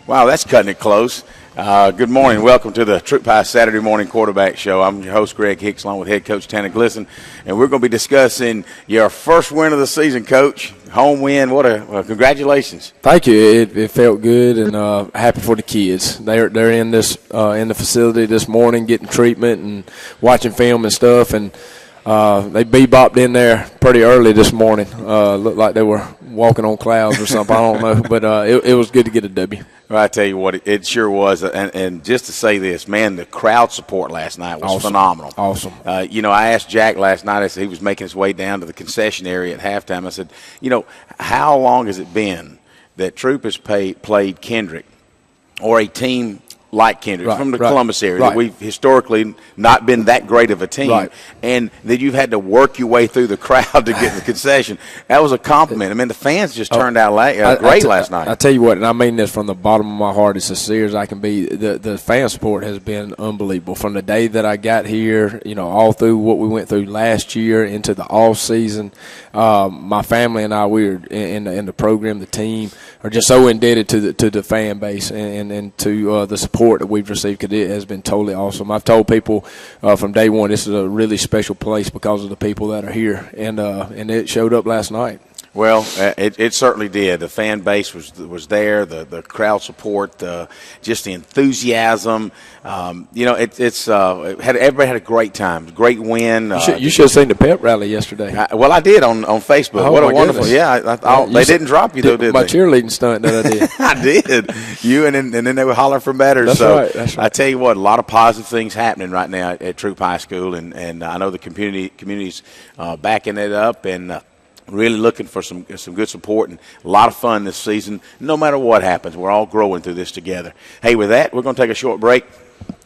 Wow, that's cutting it close. Good morning. Welcome to the Troup Saturday Morning Quarterback Show. I'm your host, Greg Hicks, along with head coach Tanner Glisson, and we're going to be discussing your first win of the season, Coach. Home win. Congratulations. Thank you. It felt good, and happy for the kids. They're in this in the facility this morning, getting treatment and watching film and stuff, and they bebopped in there pretty early this morning. Looked like they were walking on clouds or something. I don't know, but it was good to get a W. Well, I tell you what, it sure was. And just to say this, man, the crowd support last night was phenomenal. Awesome. I asked Jack last night, I said he was making his way down to the concession area at halftime. I said, how long has it been that Troup has played Kendrick or a team like Kendrick from the Columbus area? That we've historically not been that great of a team, and that you've had to work your way through the crowd to get the concession. That was a compliment. I mean, the fans just turned out great last night. I tell you what, and I mean this from the bottom of my heart, as sincere as I can be, the fan support has been unbelievable. From the day that I got here, all through what we went through last year into the off season, my family and I, we're in the program, the team, are just so indebted to the fan base and to the support that we've received, because it has been totally awesome. I've told people from day one this is a really special place because of the people that are here, and it showed up last night. Well, it certainly did. The fan base was there, the crowd support, just the enthusiasm. Everybody had a great time. Great win. You should have seen the pep rally yesterday. I did on Facebook. Oh, what a wonderful! Goodness. Yeah, they didn't drop you though, did my they? cheerleading stunt that I did. I did. You and then they were hollering for better. That's right. I tell you what, a lot of positive things happening right now at Troup High School, and I know the community's backing it up and. Really looking for some good support and a lot of fun this season. No matter what happens, we're all growing through this together. Hey, with that, we're going to take a short break.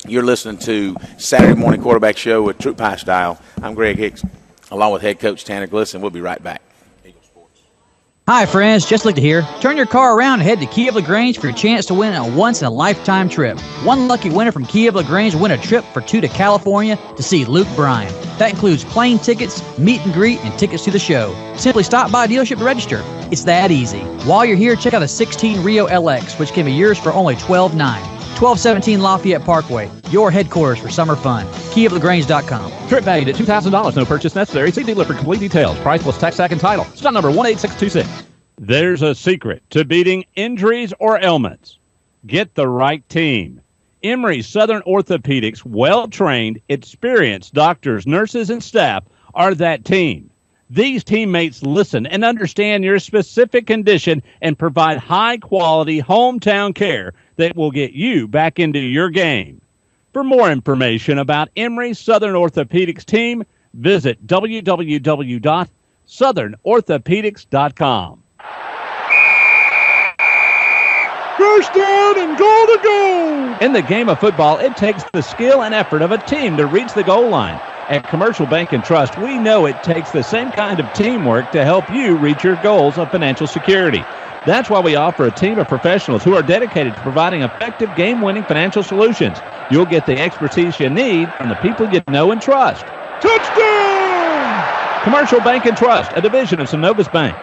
You're listening to Saturday Morning Quarterback Show with Troup High Style. I'm Greg Hicks, along with head coach Tanner Glisson. We'll be right back. Hi, friends. Just like to hear. Turn your car around and head to Key of LaGrange for your chance to win a once-in-a-lifetime trip. One lucky winner from Key of LaGrange will win a trip for two to California to see Luke Bryan. That includes plane tickets, meet and greet, and tickets to the show. Simply stop by a dealership to register. It's that easy. While you're here, check out a 16 Rio LX, which can be yours for only $12,900. 1217 Lafayette Parkway, your headquarters for summer fun. KeyofLaGrange.com. Trip valued at $2,000. No purchase necessary. See dealer for complete details. Price plus tax, sack, and title. Stop number 18626. There's a secret to beating injuries or ailments. Get the right team. Emory Southern Orthopedics, well-trained, experienced doctors, nurses, and staff are that team. These teammates listen and understand your specific condition and provide high-quality hometown care that will get you back into your game. For more information about Emory Southern Orthopedics team, visit www.southernorthopedics.com. First down and goal to go! In the game of football, it takes the skill and effort of a team to reach the goal line. At Commercial Bank and Trust, we know it takes the same kind of teamwork to help you reach your goals of financial security. That's why we offer a team of professionals who are dedicated to providing effective game-winning financial solutions. You'll get the expertise you need from the people you know and trust. Touchdown! Commercial Bank and Trust, a division of Synovus Bank.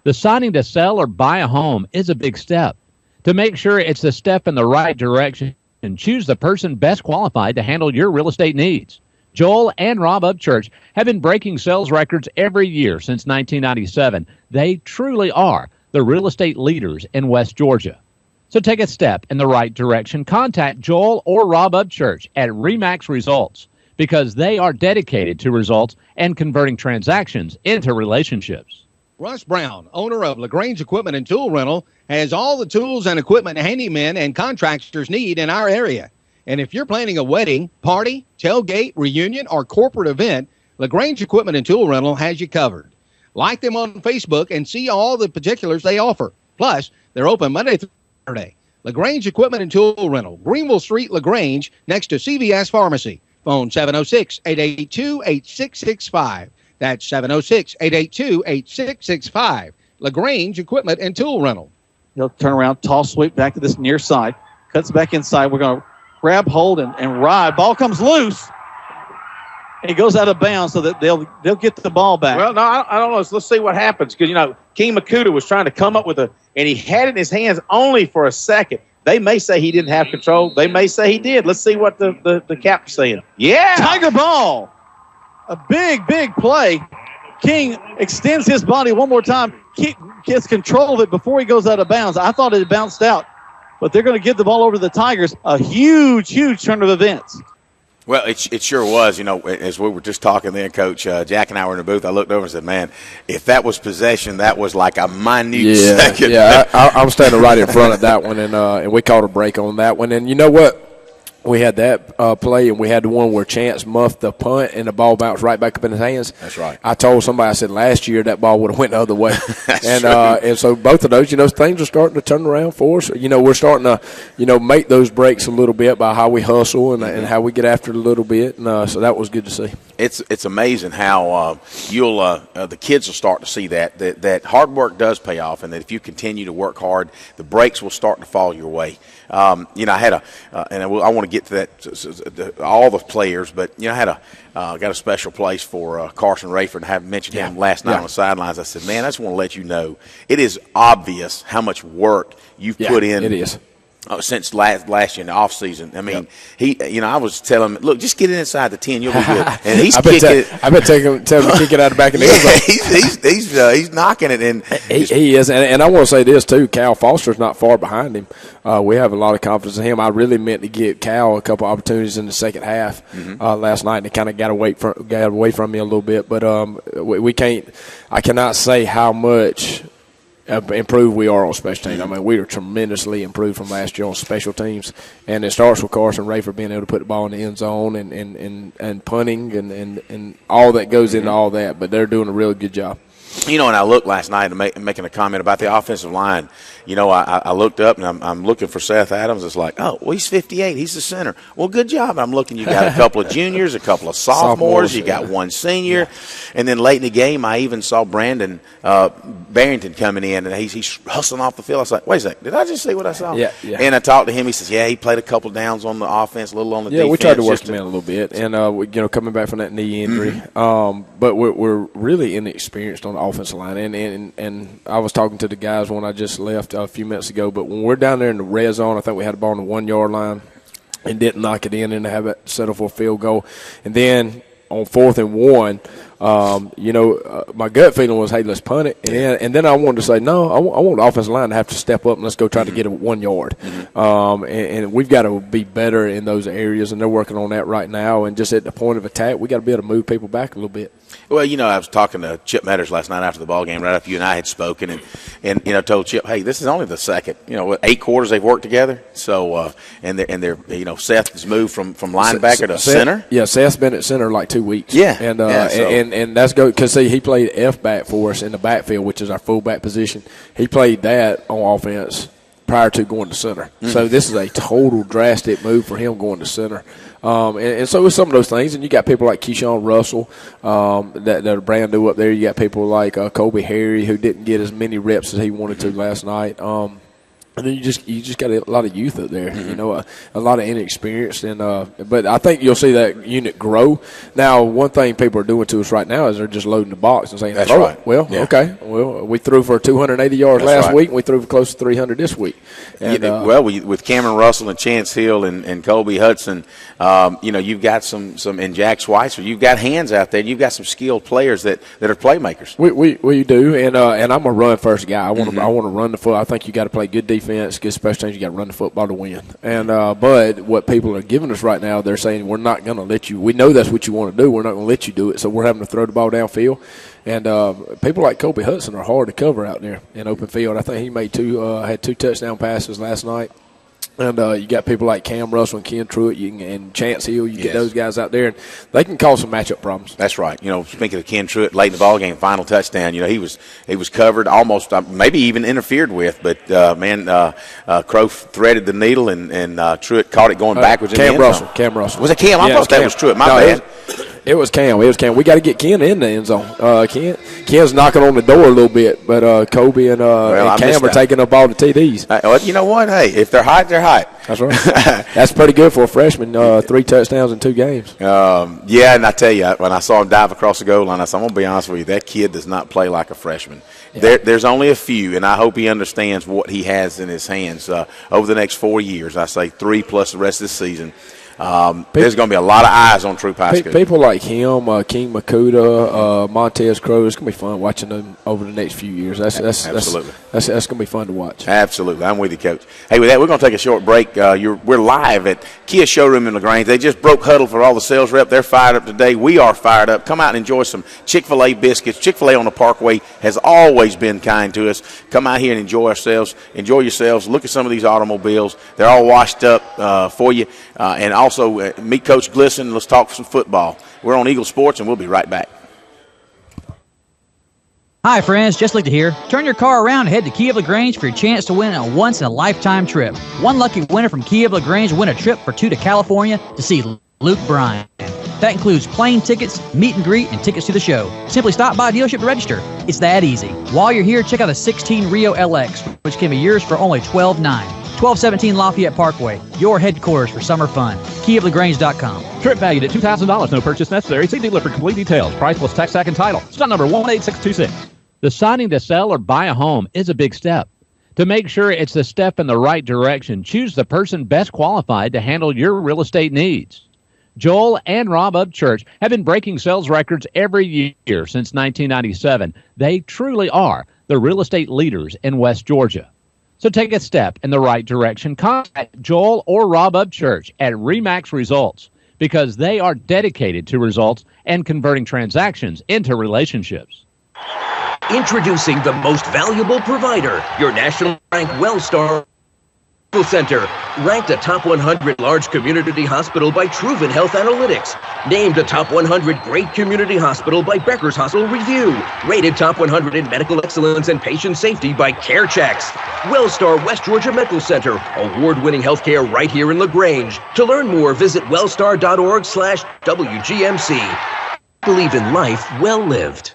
Deciding to sell or buy a home is a big step. To make sure it's the step in the right direction, choose the person best qualified to handle your real estate needs. Joel and Rob Upchurch have been breaking sales records every year since 1997. They truly are the real estate leaders in West Georgia. So take a step in the right direction. Contact Joel or Rob Upchurch at RE/MAX Results, because they are dedicated to results and converting transactions into relationships. Russ Brown, owner of LaGrange Equipment and Tool Rental, has all the tools and equipment handymen and contractors need in our area. And if you're planning a wedding, party, tailgate, reunion, or corporate event, LaGrange Equipment and Tool Rental has you covered. Like them on Facebook and see all the particulars they offer. Plus, they're open Monday through Saturday. LaGrange Equipment and Tool Rental, Greenville Street, LaGrange, next to CVS Pharmacy. Phone 706-882-8665. That's 706-882-8665. LaGrange Equipment and Tool Rental. He'll turn around, toss sweep back to this near side. Cuts back inside. We're going to grab hold and ride. Ball comes loose. He goes out of bounds so that they'll get the ball back. Well, no, I don't know. Let's see what happens. Because, King Makuta was trying to come up with and he had it in his hands only for a second. They may say he didn't have control. They may say he did. Let's see what the cap's saying. Yeah. Tiger ball. A big, big play. King extends his body one more time, gets control of it before he goes out of bounds. I thought it had bounced out, but they're going to give the ball over to the Tigers. A huge, huge turn of events. Well, it sure was. As we were just talking then, Coach, Jack and I were in the booth. I looked over and said, man, if that was possession, that was like a minute second. Yeah, I'm standing right in front of that one, and we called a break on that one. And you know what? We had that play, and we had the one where Chance muffed the punt, and the ball bounced right back up in his hands. That's right. I told somebody, I said, last year that ball would have went the other way. That's and so both of those, things are starting to turn around for us. We're starting to, make those breaks a little bit by how we hustle and how we get after it a little bit. And so that was good to see. It's amazing how the kids will start to see that hard work does pay off, and that if you continue to work hard, the breaks will start to fall your way. I had and I want to get to that all the players, but I had got a special place for Carson Rayford, and I have mentioned him last night on the sidelines. I said, man, I just want to let you know it is obvious how much work you've put in. It is. Since last year in the off season. I mean, I was telling him, look, just get it inside the 10, you'll be good. And he's kicking it. I've been telling him to kick it out the back of the end zone. He's knocking it in. He is, and I want to say this too. Cal Foster's not far behind him. We have a lot of confidence in him. I really meant to give Cal a couple opportunities in the second half last night, and it kind of got away from me a little bit. But we can't. I cannot say how much improved we are on special teams. I mean, we are tremendously improved from last year on special teams, and it starts with Carson Rayford being able to put the ball in the end zone and punting and all that goes into all that. But they're doing a really good job. And I looked last night and making a comment about the offensive line. I looked up and I'm looking for Seth Adams. It's like, oh, well, he's 58. He's the center. Well, good job. I'm looking. You got a couple of juniors, a couple of sophomores. You got one senior. Yeah. And then late in the game, I even saw Brandon Barrington coming in, and he's hustling off the field. I was like, wait a second. Did I just see what I saw? Yeah. And I talked to him. He says, yeah, he played a couple downs on the offense, a little on the defense. Yeah, we tried to work him in a little bit. And, coming back from that knee injury. But we're really inexperienced on the offensive line. And I was talking to the guys when I just left a few minutes ago, but when we're down there in the red zone, I think we had the ball on the 1 yard line and didn't knock it in and have it settle for a field goal. And then on 4th and 1, my gut feeling was, hey, let's punt it. And then I wanted to say, no, I want the offensive line to have to step up and let's go try to get it 1 yard. And we've got to be better in those areas, and they're working on that right now. And just at the point of attack, we got to be able to move people back a little bit. Well, I was talking to Chip Metters last night after the ball game, right after you and I had spoken, and told Chip, hey, this is only the second. 8 quarters they've worked together. So and they're Seth has moved from linebacker to center. Yeah, Seth's been at center like 2 weeks. Yeah, and that's good because he played F back for us in the backfield, which is our fullback position. He played that on offense prior to going to center. So this is a total drastic move for him going to center. And so it's some of those things. And you got people like Keyshawn Russell that are brand new up there. You got people like Kobe Harry, who didn't get as many reps as he wanted to last night. And then you just got a lot of youth up there, a lot of inexperienced, but I think you'll see that unit grow. Now, one thing people are doing to us right now is they're just loading the box and saying, "That's throw right." it. Well, yeah. Okay. Well, we threw for 280 yards last week, and we threw for close to 300 this week. And, with Cameron Russell and Chance Hill and Colby Hudson, you've got some and Jack Schweitzer. You've got hands out there. And you've got some skilled players that are playmakers. We do, and I'm a run first guy. I want to run the foot. I think you got to play good defense, good special teams. You got to run the football to win. And but what people are giving us right now, they're saying we're not going to let you. We know that's what you want to do. We're not going to let you do it. So we're having to throw the ball downfield. And people like Kobe Hudson are hard to cover out there in open field. I think he made had 2 touchdown passes last night. And you got people like Cam Russell and Ken Truitt and Chance Hill. You get those guys out there, and they can cause some matchup problems. That's right. Speaking of Ken Truitt, late in the ball game, final touchdown. He was covered, almost maybe even interfered with, but Crow threaded the needle, and Truitt caught it going backwards. Cam Russell. Was it Cam? I thought that was Truitt. My bad. It was Cam. We got to get Ken in the end zone. Ken's knocking on the door a little bit, but Kobe and Cam are taking up all the TDs. Well, you know what? Hey, if they're hot, they're hot. That's right. That's pretty good for a freshman. 3 touchdowns in 2 games. Yeah, and I tell you, when I saw him dive across the goal line, I said, I'm going to be honest with you, that kid does not play like a freshman. Yeah. There's only a few, and I hope he understands what he has in his hands over the next 4 years. I say 3 plus the rest of this season. There's going to be a lot of eyes on Troup High School. People like him, King Makuta, Montez Crow, it's going to be fun watching them over the next few years. Absolutely. That's going to be fun to watch. Absolutely. I'm with you, Coach. Hey, with that, we're going to take a short break. We're live at Kia Showroom in LaGrange. They just broke huddle for all the sales rep. They're fired up today. We are fired up. Come out and enjoy some Chick-fil-A biscuits. Chick-fil-A on the Parkway has always been kind to us. Come out here and enjoy yourselves. Look at some of these automobiles. They're all washed up for you. And also, meet Coach Glisson. Let's talk some football. We're on Eagle Sports, and we'll be right back. Hi, friends. Just like to hear. Turn your car around and head to Kia of LaGrange for your chance to win a once-in-a-lifetime trip. One lucky winner from Kia of LaGrange will win a trip for 2 to California to see Luke Bryan. That includes plane tickets, meet and greet, and tickets to the show. Simply stop by a dealership to register. It's that easy. While you're here, check out the 16 Rio LX, which can be yours for only $12,900. 1217 Lafayette Parkway, your headquarters for summer fun. KiaofLaGrange.com. Trip valued at $2,000. No purchase necessary. See dealer for complete details. Price plus tax, and title. Stock number 18626. Deciding to sell or buy a home is a big step. To make sure it's a step in the right direction, choose the person best qualified to handle your real estate needs. Joel and Rob Upchurch have been breaking sales records every year since 1997. They truly are the real estate leaders in West Georgia. So take a step in the right direction. Contact Joel or Rob Upchurch at RE/MAX Results because they are dedicated to results and converting transactions into relationships. Introducing the most valuable provider, your national ranked WellStar Center, ranked a top 100 large community hospital by Truven Health Analytics, named a top 100 great community hospital by Becker's Hospital Review, rated top 100 in medical excellence and patient safety by CareChecks. WellStar West Georgia Medical Center, award-winning healthcare right here in LaGrange. To learn more, visit wellstar.org/WGMC. Believe in life well lived.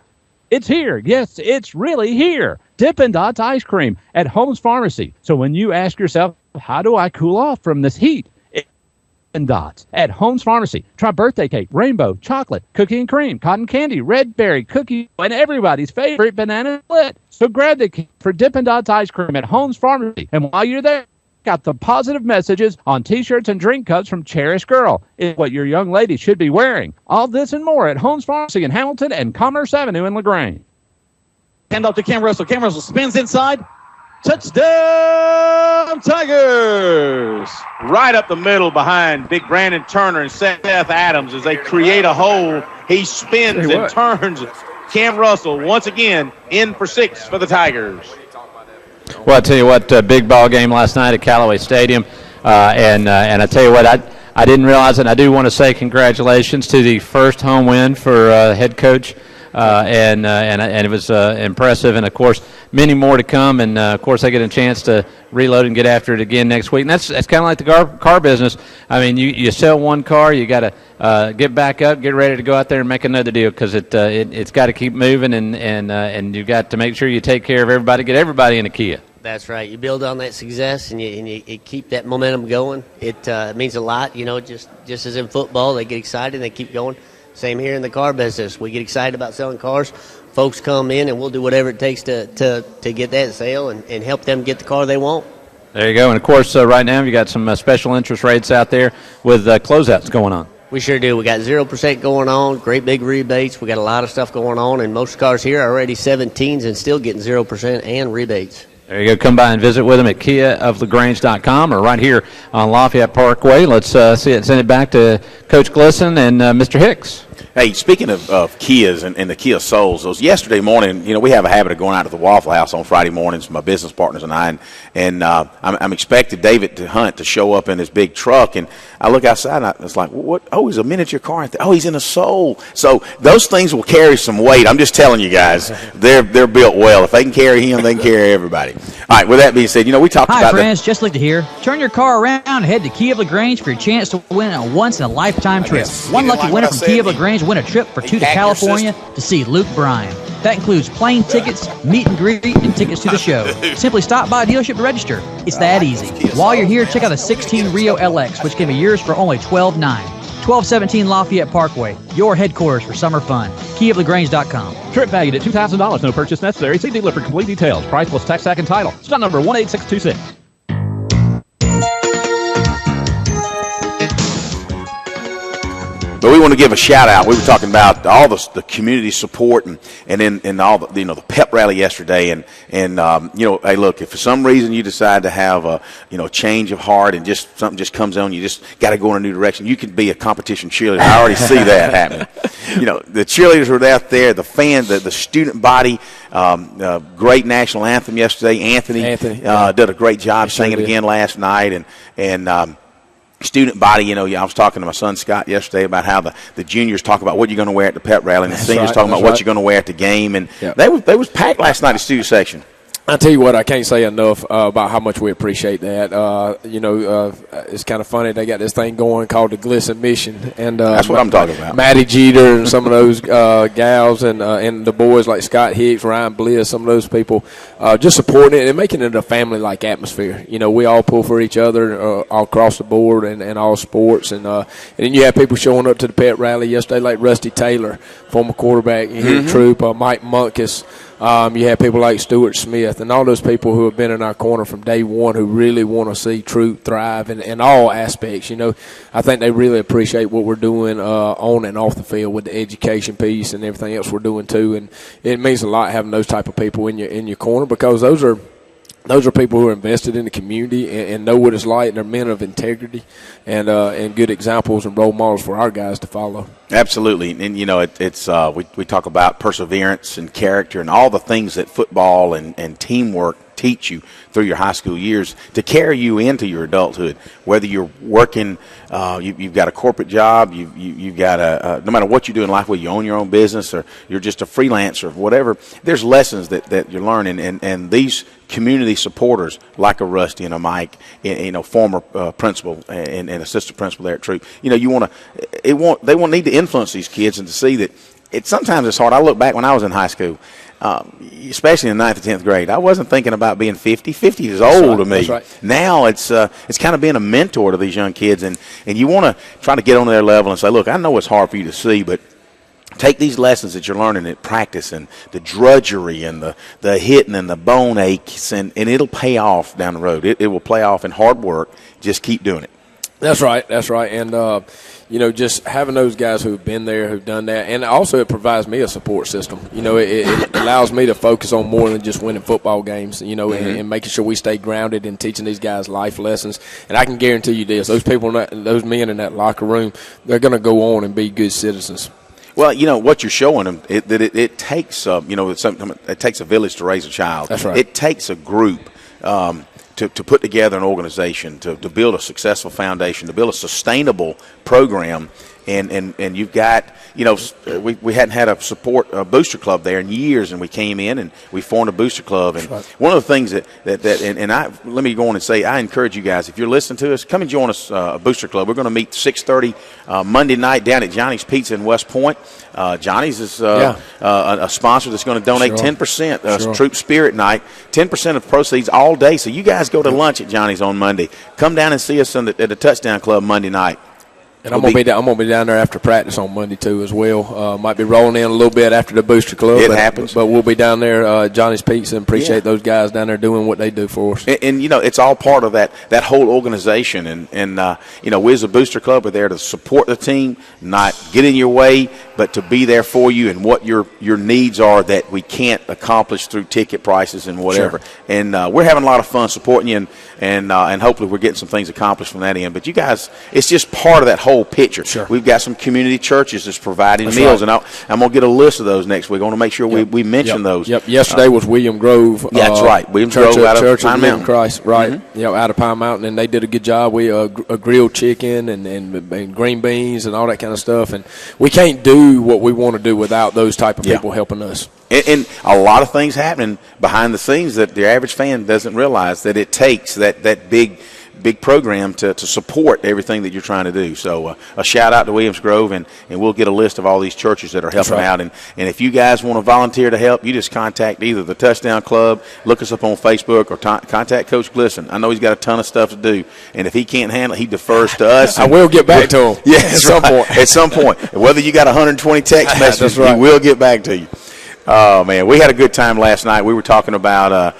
It's here. Yes, it's really here. Dippin' Dots ice cream at Holmes Pharmacy. So when you ask yourself, how do I cool off from this heat? Dippin' Dots at Holmes Pharmacy. Try birthday cake, rainbow, chocolate, cookie and cream, cotton candy, red berry, cookie, and everybody's favorite banana split. So grab the key for Dippin' Dots ice cream at Holmes Pharmacy. And while you're there, got the positive messages on T-shirts and drink cups from Cherish Girl. It's what your young lady should be wearing. All this and more at Holmes Pharmacy in Hamilton and Commerce Avenue in LaGrange. Hand off to Cam Russell. Cam Russell spins inside. Touchdown, Tigers! Right up the middle behind big Brandon Turner and Seth Adams as they create a hole. He spins and turns. Cam Russell once again in for 6 for the Tigers. Well, I tell you what, big ball game last night at Callaway Stadium, and I tell you what, I didn't realize it. And I do want to say congratulations to the first home win for head coach, and it was impressive. And of course, many more to come. And of course, they get a chance to reload and get after it again next week. And that's kind of like the car business. I mean, you sell one car, you got to get back up, get ready to go out there and make another deal because it's got to keep moving, and you've got to make sure you take care of everybody, get everybody in a Kia. That's right. You build on that success and you keep that momentum going. It means a lot, just as in football, they get excited and they keep going. Same here in the car business. We get excited about selling cars. Folks come in and we'll do whatever it takes to get that sale and help them get the car they want. There you go. And, of course, right now you got some special interest rates out there with closeouts going on. We sure do. We got 0% going on, great big rebates. We got a lot of stuff going on, and most cars here are already 17s and still getting 0% and rebates. There you go. Come by and visit with them at KiaofLaGrange.com or right here on Lafayette Parkway. Let's send it back to Coach Glisson and Mr. Hicks. Hey, speaking of Kias and the Kia Souls, those yesterday morning, we have a habit of going out to the Waffle House on Friday mornings, my business partners and I, and I'm expecting David Hunt to show up in his big truck, and I look outside, and it's like, what? Oh, he's a miniature car. Oh, he's in a Soul. So those things will carry some weight. I'm just telling you guys, they're built well. If they can carry him, they can carry everybody. All right, with that being said, we talked about Hi, friends. Just like to hear. Turn your car around and head to Kia of LaGrange for your chance to win a once-in-a-lifetime trip. One lucky winner from Kia of LaGrange LaGrange win a trip for two to California to see Luke Bryan. That includes plane tickets, meet and greet, and tickets to the show. Simply stop by a dealership to register. It's that easy. While you're here, check out the 16 Rio LX, which can be yours for only $12,900. 1217 Lafayette Parkway, your headquarters for summer fun. KeyofLaGrange.com. Trip valued at $2,000. No purchase necessary. See dealer for complete details. Price plus tax, and title. Stop number 18626. But we want to give a shout out. We were talking about all the community support and then all the the pep rally yesterday and hey, look, if for some reason you decide to have a change of heart and just something just comes on, you just got to go in a new direction. You could be a competition cheerleader. I already see that happening. The cheerleaders were out there, the fans, the student body. Great national anthem yesterday. Anthony did a great job singing again last night and. Student body, I was talking to my son Scott yesterday about how the juniors talk about what you're going to wear at the pep rally, and the seniors talking about what you're going to wear at the game, and they was packed last night at the student section. I tell you what, I can't say enough about how much we appreciate that. It's kind of funny. They got this thing going called the Glisten Mission, and that's what I'm talking about. Maddie Jeter and some of those gals and the boys like Scott Hicks, Ryan Bliss, some of those people just supporting it and making it a family-like atmosphere. We all pull for each other all across the board and all sports, and then you have people showing up to the pet rally yesterday like Rusty Taylor, former quarterback here at Troup, Mike Munkus. You have people like Stuart Smith and all those people who have been in our corner from day one who really want to see Troup thrive in all aspects. I think they really appreciate what we're doing on and off the field with the education piece and everything else we're doing too. And it means a lot having those type of people in your corner because those are people who are invested in the community and know what it's like, and they're men of integrity and good examples and role models for our guys to follow. Absolutely, and it's we talk about perseverance and character and all the things that football and teamwork teach you through your high school years to carry you into your adulthood. Whether you're working, you've got a corporate job, you've got no matter what you do in life, whether you own your own business or you're just a freelancer, whatever. There's lessons that you're learning, and these community supporters like a Rusty and a Mike, former principal and assistant principal there at Troup. They won't need to influence these kids and to see that sometimes it's hard. I look back when I was in high school. Especially in the 9th and 10th grade, I wasn't thinking about being 50. 50 is old to me. That's right. Now it's kind of being a mentor to these young kids, and you want to try to get on their level and say, look, I know it's hard for you to see, but take these lessons that you're learning at practice and the drudgery and the hitting and the bone aches, and it'll pay off down the road. It will pay off in hard work. Just keep doing it. That's right. And, just having those guys who've been there, who've done that, and also it provides me a support system. It allows me to focus on more than just winning football games, and making sure we stay grounded and teaching these guys life lessons. And I can guarantee you this, those men in that locker room, they're going to go on and be good citizens. Well, what you're showing them, it takes, it takes a village to raise a child. That's right. It takes a group to put together an organization, to build a successful foundation, to build a sustainable program. And you've got, we hadn't had a booster club there in years, and we came in and we formed a booster club. And one of the things let me go on and say, I encourage you guys, if you're listening to us, come and join us, a booster club. We're going to meet 6:30 Monday night down at Johnny's Pizza in West Point. Johnny's is a sponsor that's going to donate 10%, Troup Spirit Night, 10% of proceeds all day. So you guys go to lunch at Johnny's on Monday. Come down and see us at the Touchdown Club Monday night. And I'm gonna be down there after practice on Monday too as well. Might be rolling in a little bit after the booster club. It happens, but we'll be down there. Johnny's Pizza, and appreciate those guys down there doing what they do for us. And it's all part of that whole organization. And we as a booster club are there to support the team, not get in your way, but to be there for you and what your needs are that we can't accomplish through ticket prices and whatever. Sure. And we're having a lot of fun supporting you, and hopefully we're getting some things accomplished from that end. But you guys, it's just part of that whole picture. Sure. We've got some community churches that's providing meals, and I'm going to get a list of those next week. I want to make sure we mention those. Yep. Yesterday was William Grove. That's right. William Grove out of Pine Mountain. Christ, right. Mm-hmm. Out of Pine Mountain, and they did a good job. We a grilled chicken and green beans and all that kind of stuff. And we can't do what we want to do without those type of people helping us. And a lot of things happening behind the scenes that the average fan doesn't realize, that it takes that big big program to support everything that you're trying to do. So a shout out to Williams Grove, and we'll get a list of all these churches that are helping out. And if you guys want to volunteer to help, you just contact either the Touchdown Club, look us up on Facebook, or contact Coach Glisson. I know he's got a ton of stuff to do, and if he can't handle it, he defers to us. I will get back to him. Yeah, at some point. At some point. Whether you got 120 text messages, he will get back to you. Oh, man, we had a good time last night. We were talking about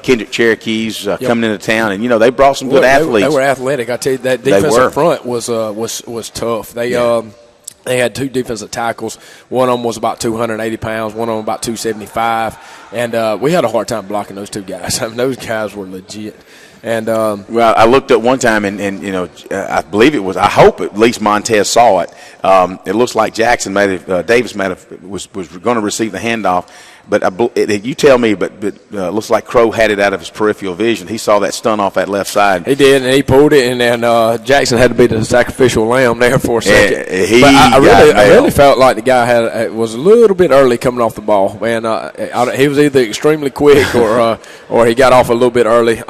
Kendrick Cherokees coming into town, and, they brought some good athletes. They were athletic. I tell you, that defense up front was tough. They had two defensive tackles. One of them was about 280 pounds, one of them about 275, and we had a hard time blocking those two guys. I mean, those guys were legit. And well, I looked up one time, and I believe it was. I hope at least Montez saw it. It looks like Jackson Davis was going to receive the handoff, but you tell me. But looks like Crow had it out of his peripheral vision. He saw that stunt off that left side. He did, and he pulled it, and then Jackson had to be the sacrificial lamb there for a second. I really felt like the guy was a little bit early coming off the ball. Man, he was either extremely quick or he got off a little bit early.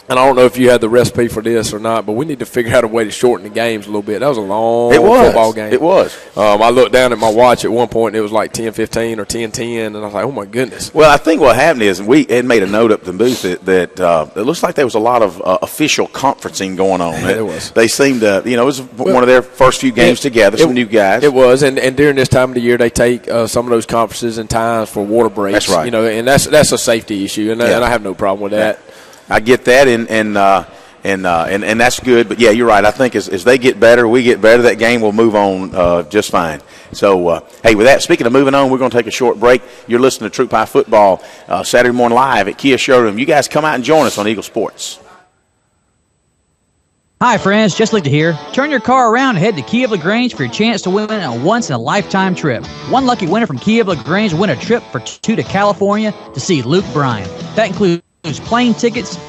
And I don't know if you had the recipe for this or not, but we need to figure out a way to shorten the games a little bit. That was a long football game. It was. I looked down at my watch at one point, and it was like 10-15 or 10-10, and I was like, oh, my goodness. Well, I think what happened is we had made a note up the booth that it looks like there was a lot of official conferencing going on. It was. They seemed to, it was one of their first few games together, some new guys. It was, and during this time of the year, they take some of those conferences and times for water breaks. That's right. And that's a safety issue, and I have no problem with that. I get that, and that's good. But, yeah, you're right. I think as they get better, we get better, that game will move on just fine. So, hey, with that, speaking of moving on, we're going to take a short break. You're listening to Troup High Football Saturday morning live at Kia Showroom. You guys come out and join us on Eagle Sports. Hi, friends. Just Licta here. Turn your car around and head to Kia of LaGrange for your chance to win a once-in-a-lifetime trip. One lucky winner from Kia of LaGrange will win a trip for two to California to see Luke Bryan. That includes plane tickets,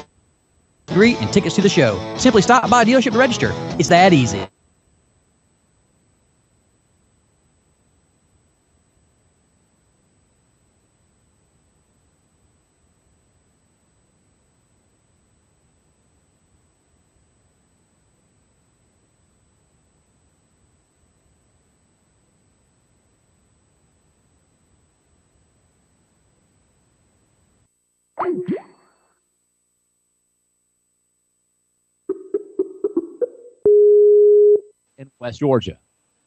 greet, and tickets to the show. Simply stop by a dealership to register. It's that easy. In West Georgia.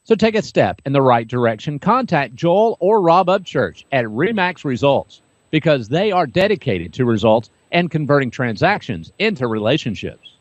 So take a step in the right direction. Contact Joel or Rob Upchurch at Remax Results because they are dedicated to results and converting transactions into relationships.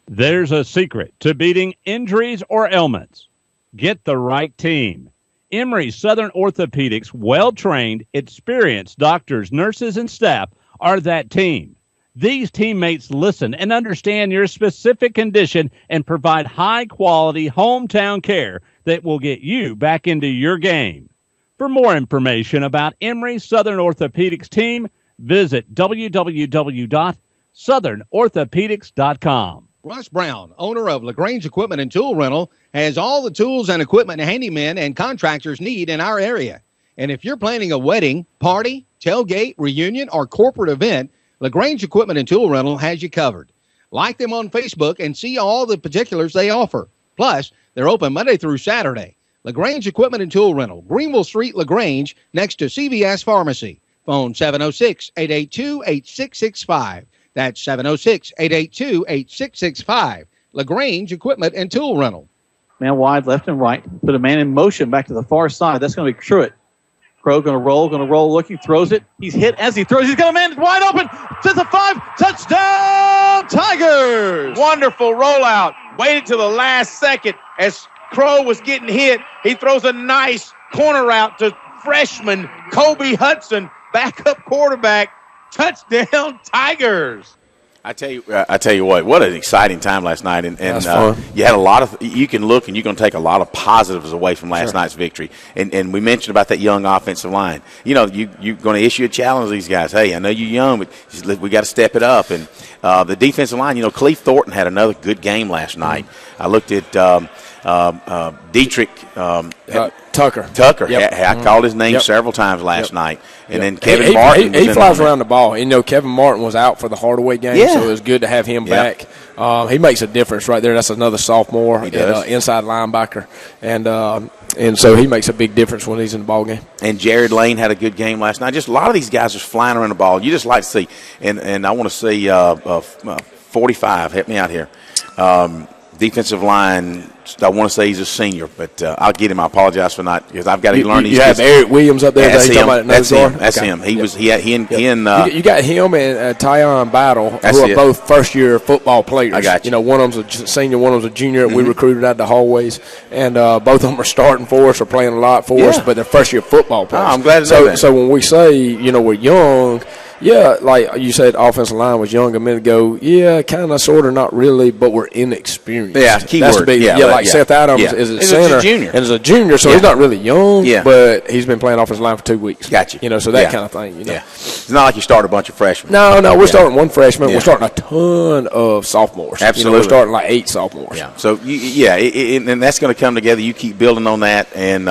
There's a secret to beating injuries or ailments. Get the right team. Emory Southern Orthopedics' well-trained, experienced doctors, nurses, and staff are that team. These teammates listen and understand your specific condition and provide high-quality hometown care that will get you back into your game. For more information about Emory Southern Orthopedics team, visit www.southernorthopedics.com. Russ Brown, owner of LaGrange Equipment and Tool Rental, has all the tools and equipment handymen and contractors need in our area. And if you're planning a wedding, party, tailgate, reunion, or corporate event, LaGrange Equipment and Tool Rental has you covered. Like them on Facebook and see all the particulars they offer. Plus, they're open Monday through Saturday. LaGrange Equipment and Tool Rental, Greenville Street, LaGrange, next to CVS Pharmacy. Phone 706-882-8665. That's 706-882-8665. LaGrange Equipment and Tool Rental. Man wide, left and right. Put a man in motion back to the far side. That's going to be Truitt. Crow going to roll, looking, throws it. He's hit as he throws. He's got a man wide open. Sends a 5. Touchdown, Tigers! Wonderful rollout. Waited till the last second as Crow was getting hit. He throws a nice corner route to freshman Kobe Hudson, backup quarterback. Touchdown, Tigers. I tell you what an exciting time last night, and you had a lot of. You can look and you can take a lot of positives away from last night's victory. And we mentioned about that young offensive line. You're going to issue a challenge to these guys. Hey, I know you're young, but we got to step it up. And the defensive line. Cleve Thornton had another good game last night. I looked at Dietrich. Tucker. Yep. I called his name several times last night. And then Kevin Martin. He flies around the ball. Kevin Martin was out for the Hardaway game, so it was good to have him back. He makes a difference right there. That's another sophomore, He does. inside linebacker, and so he makes a big difference when he's in the ball game. And Jared Lane had a good game last night. Just a lot of these guys are flying around the ball. You just like to see. And I want to see 45. Help me out here. Defensive line. I want to say he's a senior, but I'll get him. I apologize for not, because I've got to learn these. You have Eric Williams up there. That's him. That's him. He was. He and. You got him and Tyon Battle, who are both first-year football players. I got you. You know, one of them's a senior, one of them's a junior. We recruited out of the hallways, and both of them are starting for us, or playing a lot for us, but they're first-year football players. Oh, I'm glad to know that. So when we say, you know, we're young. Yeah, like you said, offensive line was young a minute ago. Yeah, kind of, sort of, not really, but we're inexperienced. Yeah, keyword. Seth Adams is a center. He's a junior. And is a junior, so he's not really young, Yeah. but he's been playing offensive line for 2 weeks. Gotcha. You know, so that kind of thing. You know? Yeah. It's not like you start a bunch of freshmen. No, we're starting one freshman. We're starting a ton of sophomores. Absolutely. You know, we're starting like 8 sophomores. Yeah. So, and that's going to come together. You keep building on that, and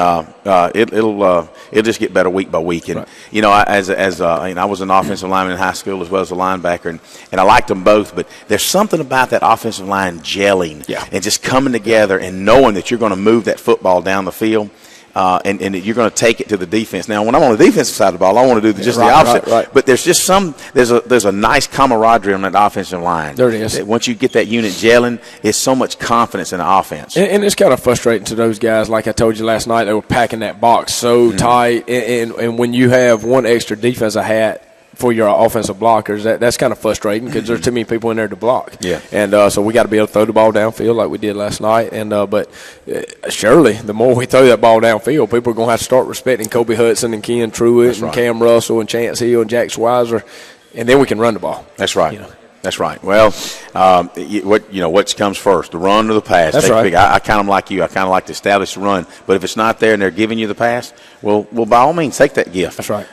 it'll just get better week by week. And, you know, I was an offensive lineman in high school as well as a linebacker, and I liked them both, but there's something about that offensive line gelling and just coming together and knowing that you're going to move that football down the field. And you're going to take it to the defense. Now, when I'm on the defensive side of the ball, I want to do just the opposite. Right. But there's just there's a nice camaraderie on that offensive line. There it is. Once you get that unit gelling, it's so much confidence in the offense. And it's kind of frustrating to those guys. Like I told you last night, they were packing that box so tight. And when you have one extra defensive hat for your offensive blockers, that's kind of frustrating because there's too many people in there to block. Yeah. And so we got to be able to throw the ball downfield like we did last night. And but surely the more we throw that ball downfield, people are going to have to start respecting Kobe Hudson and Ken Truitt and Cam Russell and Chance Hill and Jack Schweizer, and then we can run the ball. That's right. You know? That's right. Well, what comes first, the run or the pass? That's right. I kind of like you. I kind of like to establish the run. But if it's not there and they're giving you the pass, well, by all means, take that gift. That's right.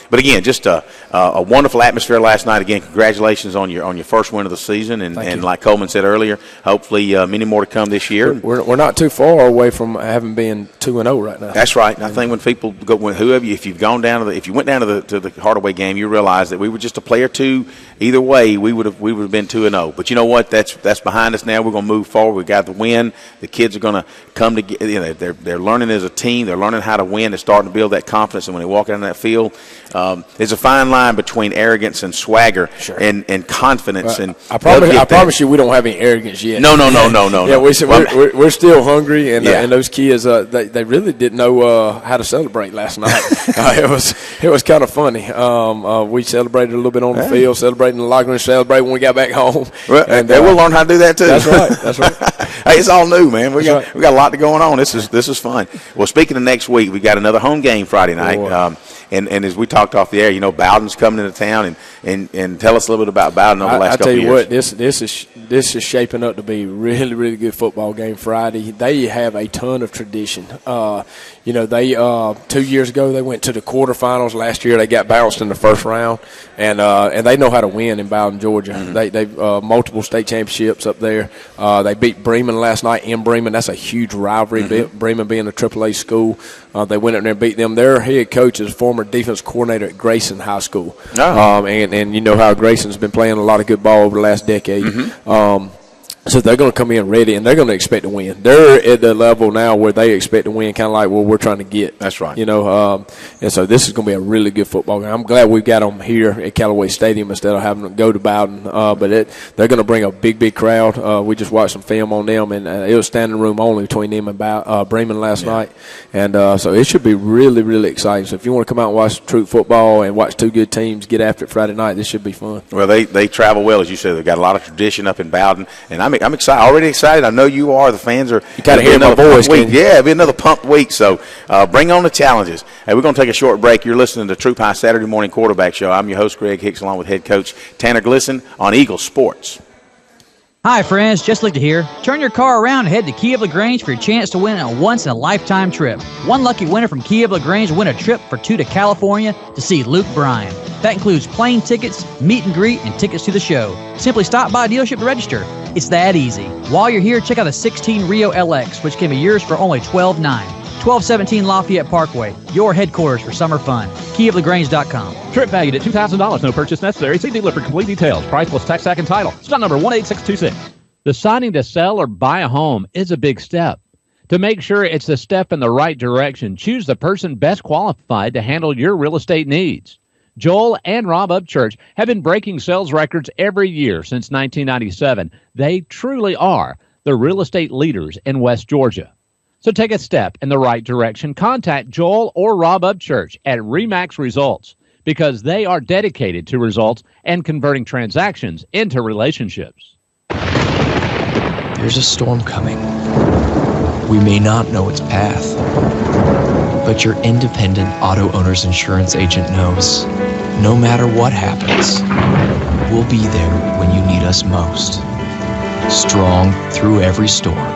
But again, just a wonderful atmosphere last night. Again, congratulations on your first win of the season, and like Coleman said earlier, hopefully many more to come this year. We're not too far away from having been 2-0 right now. That's right. And I think when people go, if you went down to the Hardaway game, you realize that we were just a play or two either way. We would have been 2-0. But you know what? That's behind us now. We're going to move forward. We got the win. The kids are going to come together. You know, they're learning as a team. They're learning how to win. They're starting to build that confidence. And when they walk out on that field, there's a fine line between arrogance and swagger and confidence. And I promise you, we don't have any arrogance yet. No. Yeah, we're still hungry, and those kids they really didn't know how to celebrate last night. It was kind of funny. We celebrated a little bit on the field, celebrated in the locker room, celebrated when we got back home. Well, and we'll learn how to do that too. That's right. Hey, it's all new, man. We got a lot going on. This is fun. Well, speaking of next week, we got another home game Friday night. And as we talked off the air, you know, Bowden's coming into town, and tell us a little bit about Bowden over the last couple of years. I tell you what, this is shaping up to be a really, really good football game Friday. They have a ton of tradition. You know, they 2 years ago they went to the quarterfinals. Last year they got bounced in the first round, and they know how to win in Bowden, Georgia. They multiple state championships up there. They beat Bremen last night in Bremen. That's a huge rivalry. Bremen being a AAA school, they went up there and beat them. Their head coach is former defense coordinator at Grayson High School, and you know how Grayson's been playing a lot of good ball over the last decade. So they're going to come in ready, and they're going to expect to win. They're at the level now where they expect to win, kind of like what we're trying to get. That's right. You know, and so this is going to be a really good football game. I'm glad we've got them here at Callaway Stadium instead of having to go to Bowden. But they're going to bring a big crowd. We just watched some film on them, and it was standing room only between them and Bremen last night. And so it should be really, really exciting. So if you want to come out and watch Troup football and watch two good teams get after it Friday night, this should be fun. Well, they travel well, as you said. They've got a lot of tradition up in Bowden, and I'm excited. Already excited. I know you are. The fans are. You kind of hear my voice. Yeah, it'll be another pumped week. So bring on the challenges. Hey, we're going to take a short break. You're listening to Troup High Saturday Morning Quarterback Show. I'm your host, Greg Hicks, along with head coach Tanner Glisson on Eagle Sports. Hi, friends. Just like to hear. Turn your car around and head to Key of LaGrange for your chance to win a once-in-a-lifetime trip. One lucky winner from Key of LaGrange will win a trip for 2 to California to see Luke Bryan. That includes plane tickets, meet and greet, and tickets to the show. Simply stop by a dealership to register. It's that easy. While you're here, check out the 16 Rio LX, which can be yours for only $12,900. 1217 Lafayette Parkway, your headquarters for summer fun. KeyofLaGrange.com. Trip valued at $2,000. No purchase necessary. See dealer for complete details. Price plus tax, sack, and title. Stock number 18626. Deciding to sell or buy a home is a big step. To make sure it's the step in the right direction, choose the person best qualified to handle your real estate needs. Joel and Rob Upchurch have been breaking sales records every year since 1997. They truly are the real estate leaders in West Georgia. So take a step in the right direction. Contact Joel or Rob Upchurch at RE/MAX Results because they are dedicated to results and converting transactions into relationships. There's a storm coming. We may not know its path, but your independent auto owner's insurance agent knows no matter what happens, we'll be there when you need us most. Strong through every storm.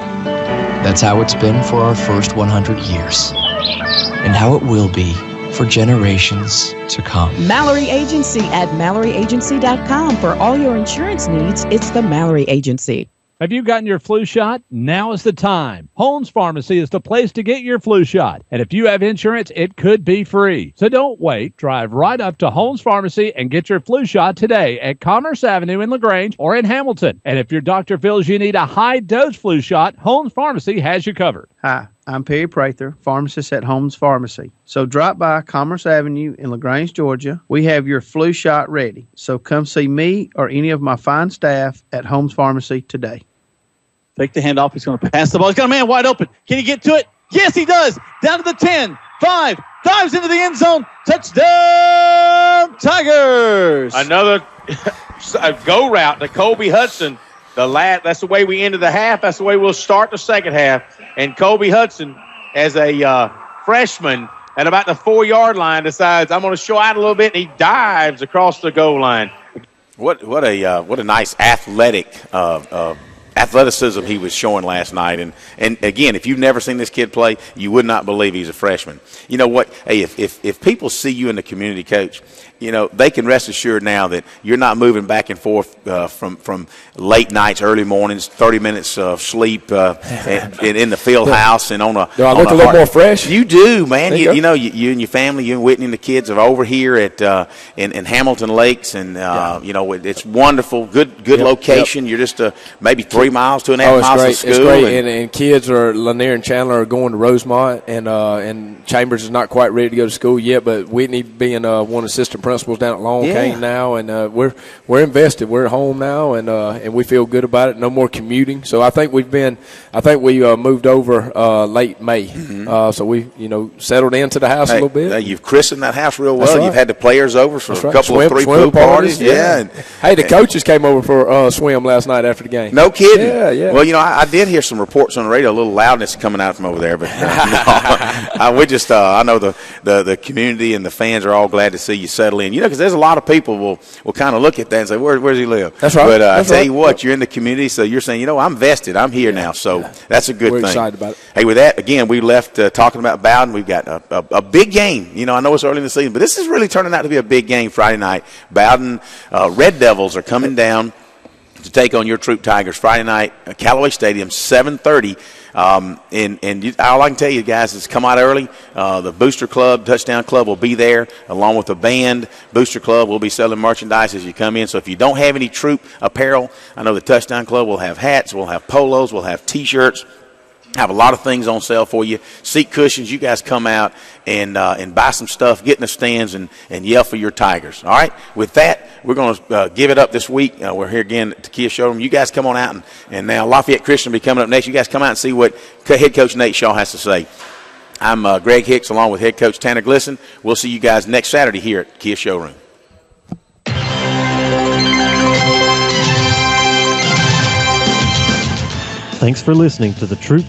That's how it's been for our first 100 years, and how it will be for generations to come. Mallory Agency at MalloryAgency.com. For all your insurance needs, it's the Mallory Agency. Have you gotten your flu shot? Now is the time. Holmes Pharmacy is the place to get your flu shot. And if you have insurance, it could be free. So don't wait. Drive right up to Holmes Pharmacy and get your flu shot today at Commerce Avenue in LaGrange or in Hamilton. And if your doctor feels you need a high-dose flu shot, Holmes Pharmacy has you covered. Hi, I'm Perry Prather, pharmacist at Holmes Pharmacy. So drop by Commerce Avenue in LaGrange, Georgia. We have your flu shot ready. So come see me or any of my fine staff at Holmes Pharmacy today. Take the handoff. He's going to pass the ball. He's got a man wide open. Can he get to it? Yes, he does. Down to the 10, 5, dives into the end zone. Touchdown, Tigers. Another go route to Colby Hudson. That's the way we ended the half. That's the way we'll start the second half. And Colby Hudson, as a freshman, at about the 4-yard line, decides I'm going to show out a little bit, and he dives across the goal line. What a nice athleticism he was showing last night. And again, if you've never seen this kid play, you would not believe he's a freshman. You know what? Hey, if people see you in the community, Coach, you know, they can rest assured now that you're not moving back and forth from late nights, early mornings, 30 minutes of sleep in the field house and on a. Do I look a little more fresh? You do, man. You know, you and your family, you and Whitney and the kids are over here at in Hamilton Lakes, and you know, it's wonderful, good location. You're just maybe 3 miles, 2.5 miles to school. It's great, and kids are Lanier and Chandler are going to Rosemont, and Chambers is not quite ready to go to school yet, but Whitney being one assistant principals down at Long Cane now, and we're invested. We're at home now, and we feel good about it. No more commuting. So I think we moved over late May. So we settled into the house a little bit. You've christened that house real well. Right. You've had the players over for a couple of swim pool parties. Yeah. Hey, the coaches came over for swim last night after the game. No kidding. Yeah. Well, I did hear some reports on the radio, a little loudness coming out from over there, but I know the community and the fans are all glad to see you settle in. Because there's a lot of people will kind of look at that and say, where's he live? That's right. But I tell you what, you're in the community, so you're saying, I'm vested. I'm here now. So that's a good thing. We're excited about it. Hey, with that, again, we left talking about Bowden. We've got a big game. I know it's early in the season, but this is really turning out to be a big game Friday night. Bowden Red Devils are coming down to take on your Troup Tigers Friday night at Callaway Stadium, 7:30. And all I can tell you, guys, is come out early. The Booster Club, Touchdown Club will be there along with the band. Booster Club will be selling merchandise as you come in. So if you don't have any Troup apparel, I know the Touchdown Club will have hats, we'll have polos, we'll have T-shirts. Have a lot of things on sale for you. Seat cushions. You guys come out and buy some stuff, get in the stands, and yell for your Tigers. All right? With that, we're going to give it up this week. We're here again at the Kia Showroom. You guys come on out, and now Lafayette Christian will be coming up next. You guys come out and see what head coach Nate Shaw has to say. I'm Greg Hicks along with head coach Tanner Glisson. We'll see you guys next Saturday here at Kia Showroom. Thanks for listening to the Troup